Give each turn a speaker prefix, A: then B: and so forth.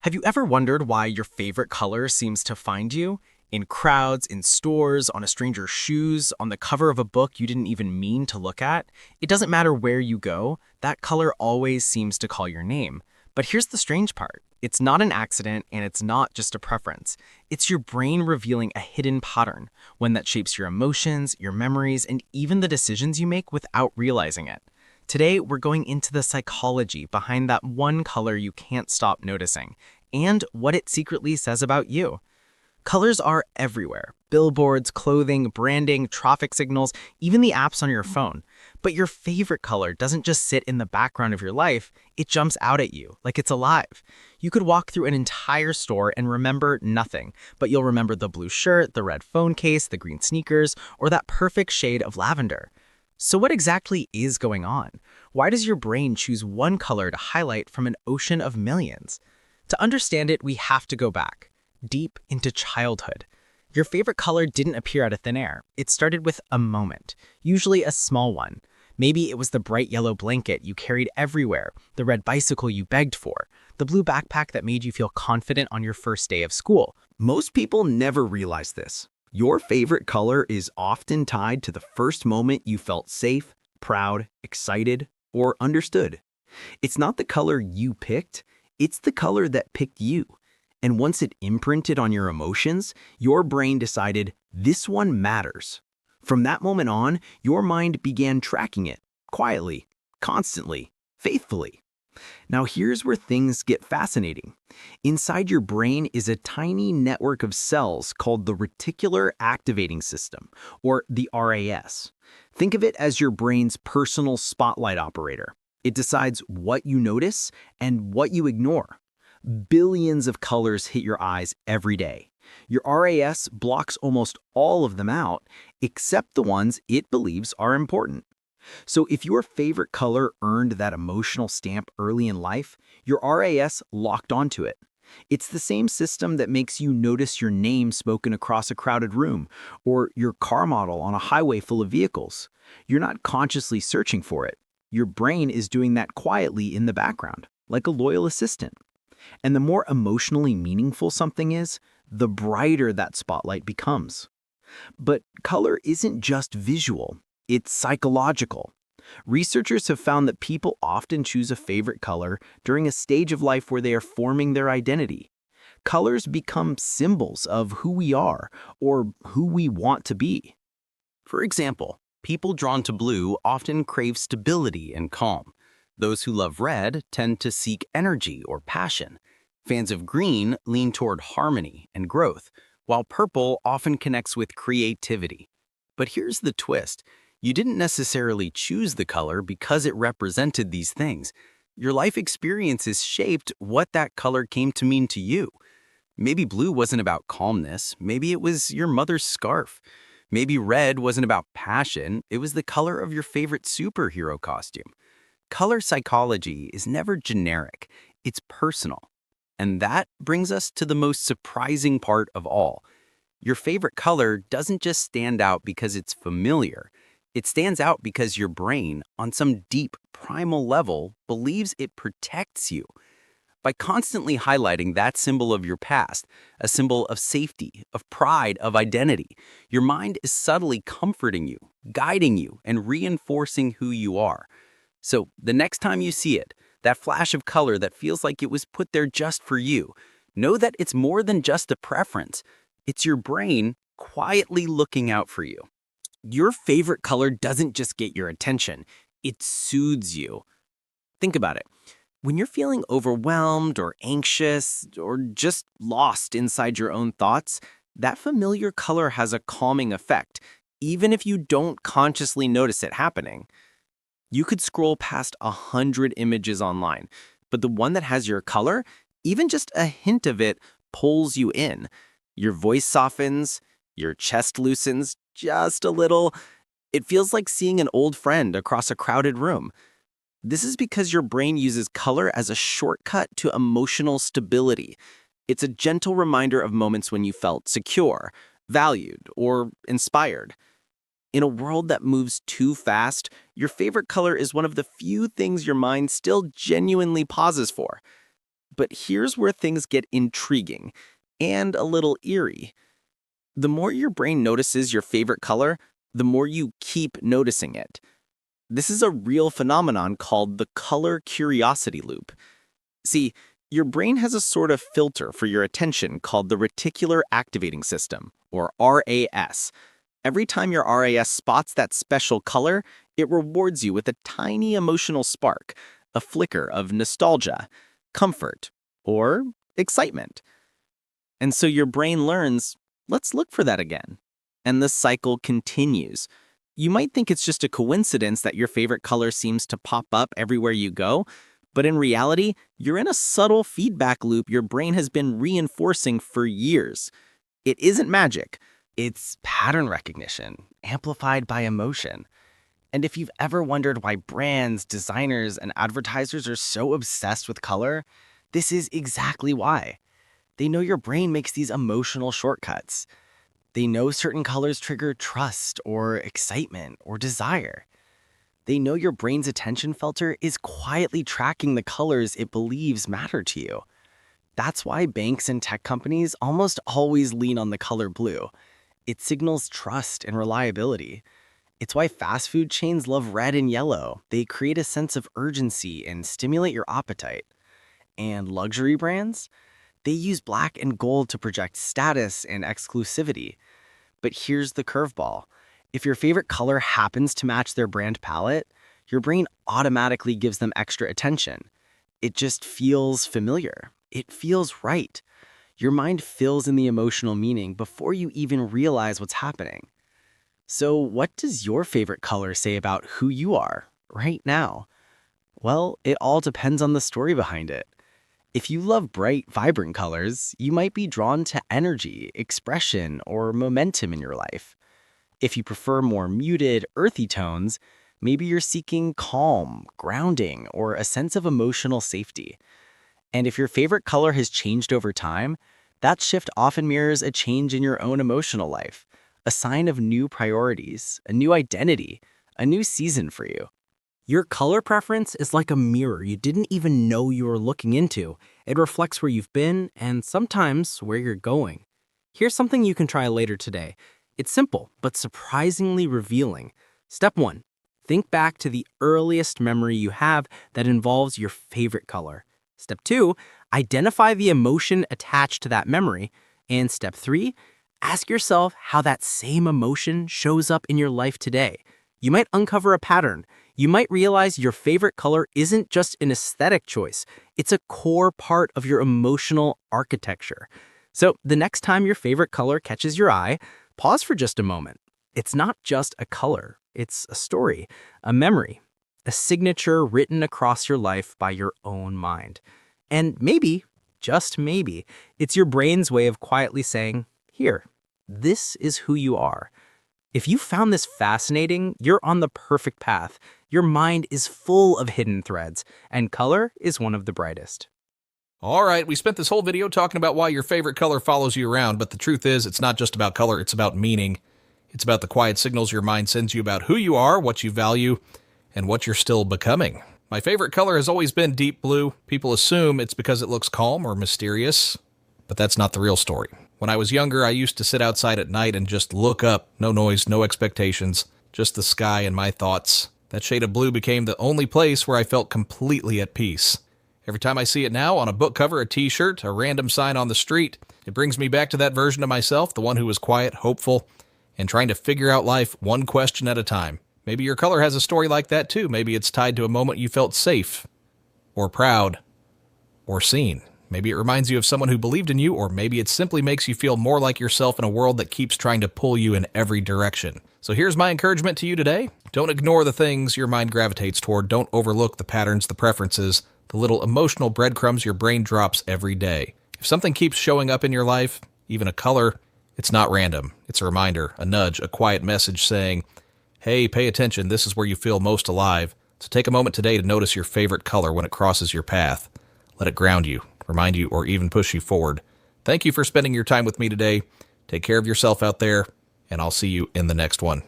A: Have you ever wondered why your favorite color seems to find you? In crowds, in stores, on a stranger's shoes, on the cover of a book you didn't even mean to look at? It doesn't matter where you go, that color always seems to call your name. But here's the strange part. It's not an accident and it's not just a preference. It's your brain revealing a hidden pattern, one that shapes your emotions, your memories, and even the decisions you make without realizing it. Today, we're going into the psychology behind that one color you can't stop noticing, and what it secretly says about you. Colors are everywhere. Billboards, clothing, branding, traffic signals, even the apps on your phone. But your favorite color doesn't just sit in the background of your life, it jumps out at you like it's alive. You could walk through an entire store and remember nothing, but you'll remember the blue shirt, the red phone case, the green sneakers, or that perfect shade of lavender. So what exactly is going on? Why does your brain choose one color to highlight from an ocean of millions? To understand it, we have to go back, deep into childhood. Your favorite color didn't appear out of thin air. It started with a moment, usually a small one. Maybe it was the bright yellow blanket you carried everywhere, the red bicycle you begged for, the blue backpack that made you feel confident on your first day of school.
B: Most people never realize this. Your favorite color is often tied to the first moment you felt safe, proud, excited, or understood. It's not the color you picked, it's the color that picked you. And once it imprinted on your emotions, your brain decided this one matters. From that moment on, your mind began tracking it, quietly, constantly, faithfully. Now here's where things get fascinating. Inside your brain is a tiny network of cells called the Reticular Activating System, or the RAS. Think of it as your brain's personal spotlight operator. It decides what you notice and what you ignore. Billions of colors hit your eyes every day. Your RAS blocks almost all of them out, except the ones it believes are important. So if your favorite color earned that emotional stamp early in life, your RAS locked onto it. It's the same system that makes you notice your name spoken across a crowded room, or your car model on a highway full of vehicles. You're not consciously searching for it. Your brain is doing that quietly in the background, like a loyal assistant. And the more emotionally meaningful something is, the brighter that spotlight becomes. But color isn't just visual. It's psychological. Researchers have found that people often choose a favorite color during a stage of life where they are forming their identity. Colors become symbols of who we are or who we want to be. For example, people drawn to blue often crave stability and calm. Those who love red tend to seek energy or passion. Fans of green lean toward harmony and growth, while purple often connects with creativity. But here's the twist. You didn't necessarily choose the color because it represented these things. Your life experiences shaped what that color came to mean to you. Maybe blue wasn't about calmness. Maybe it was your mother's scarf. Maybe red wasn't about passion. It was the color of your favorite superhero costume. Color psychology is never generic. It's personal. And that brings us to the most surprising part of all. Your favorite color doesn't just stand out because it's familiar. It stands out because your brain, on some deep, primal level, believes it protects you. By constantly highlighting that symbol of your past, a symbol of safety, of pride, of identity, your mind is subtly comforting you, guiding you, and reinforcing who you are. So the next time you see it, that flash of color that feels like it was put there just for you, know that it's more than just a preference. It's your brain quietly looking out for you.
A: Your favorite color doesn't just get your attention, it soothes you. Think about it. When you're feeling overwhelmed or anxious or just lost inside your own thoughts, that familiar color has a calming effect, even if you don't consciously notice it happening. You could scroll past 100 images online, but the one that has your color, even just a hint of it, pulls you in. Your voice softens, your chest loosens just a little. It feels like seeing an old friend across a crowded room. This is because your brain uses color as a shortcut to emotional stability. It's a gentle reminder of moments when you felt secure, valued, or inspired. In a world that moves too fast, your favorite color is one of the few things your mind still genuinely pauses for.
B: But here's where things get intriguing and a little eerie. The more your brain notices your favorite color, the more you keep noticing it. This is a real phenomenon called the color curiosity loop. See, your brain has a sort of filter for your attention called the Reticular Activating System, or RAS. Every time your RAS spots that special color, it rewards you with a tiny emotional spark, a flicker of nostalgia, comfort, or excitement. And so your brain learns, let's look for that again. And the cycle continues. You might think it's just a coincidence that your favorite color seems to pop up everywhere you go, but in reality, you're in a subtle feedback loop your brain has been reinforcing for years. It isn't magic. It's pattern recognition, amplified by emotion. And if you've ever wondered why brands, designers, and advertisers are so obsessed with color, this is exactly why. They know your brain makes these emotional shortcuts. They know certain colors trigger trust or excitement or desire. They know your brain's attention filter is quietly tracking the colors it believes matter to you. That's why banks and tech companies almost always lean on the color blue. It signals trust and reliability. It's why fast food chains love red and yellow. They create a sense of urgency and stimulate your appetite. And luxury brands? They use black and gold to project status and exclusivity. But here's the curveball. If your favorite color happens to match their brand palette, your brain automatically gives them extra attention. It just feels familiar. It feels right. Your mind fills in the emotional meaning before you even realize what's happening. So what does your favorite color say about who you are right now? Well, it all depends on the story behind it. If you love bright, vibrant colors, you might be drawn to energy, expression, or momentum in your life. If you prefer more muted, earthy tones, maybe you're seeking calm, grounding, or a sense of emotional safety. And if your favorite color has changed over time, that shift often mirrors a change in your own emotional life, a sign of new priorities, a new identity, a new season for you. Your color preference is like a mirror you didn't even know you were looking into. It reflects where you've been and sometimes where you're going. Here's something you can try later today. It's simple, but surprisingly revealing. Step 1. Think back to the earliest memory you have that involves your favorite color. Step 2. Identify the emotion attached to that memory. And step 3. Ask yourself how that same emotion shows up in your life today. You might uncover a pattern. You might realize your favorite color isn't just an aesthetic choice. It's a core part of your emotional architecture. So the next time your favorite color catches your eye, pause for just a moment. It's not just a color. It's a story, a memory, a signature written across your life by your own mind. And maybe, just maybe, it's your brain's way of quietly saying, here, this is who you are. If you found this fascinating, you're on the perfect path. Your mind is full of hidden threads, and color is one of the brightest.
C: All right, we spent this whole video talking about why your favorite color follows you around, but the truth is it's not just about color, it's about meaning. It's about the quiet signals your mind sends you about who you are, what you value, and what you're still becoming. My favorite color has always been deep blue. People assume it's because it looks calm or mysterious, but that's not the real story. When I was younger, I used to sit outside at night and just look up. No noise, no expectations, just the sky and my thoughts. That shade of blue became the only place where I felt completely at peace. Every time I see it now, on a book cover, a t-shirt, a random sign on the street, it brings me back to that version of myself, the one who was quiet, hopeful, and trying to figure out life one question at a time. Maybe your color has a story like that too. Maybe it's tied to a moment you felt safe, or proud, or seen. Maybe it reminds you of someone who believed in you, or maybe it simply makes you feel more like yourself in a world that keeps trying to pull you in every direction. So here's my encouragement to you today. Don't ignore the things your mind gravitates toward. Don't overlook the patterns, the preferences, the little emotional breadcrumbs your brain drops every day. If something keeps showing up in your life, even a color, it's not random. It's a reminder, a nudge, a quiet message saying, hey, pay attention, this is where you feel most alive. So take a moment today to notice your favorite color when it crosses your path. Let it ground you, remind you, or even push you forward. Thank you for spending your time with me today. Take care of yourself out there, and I'll see you in the next one.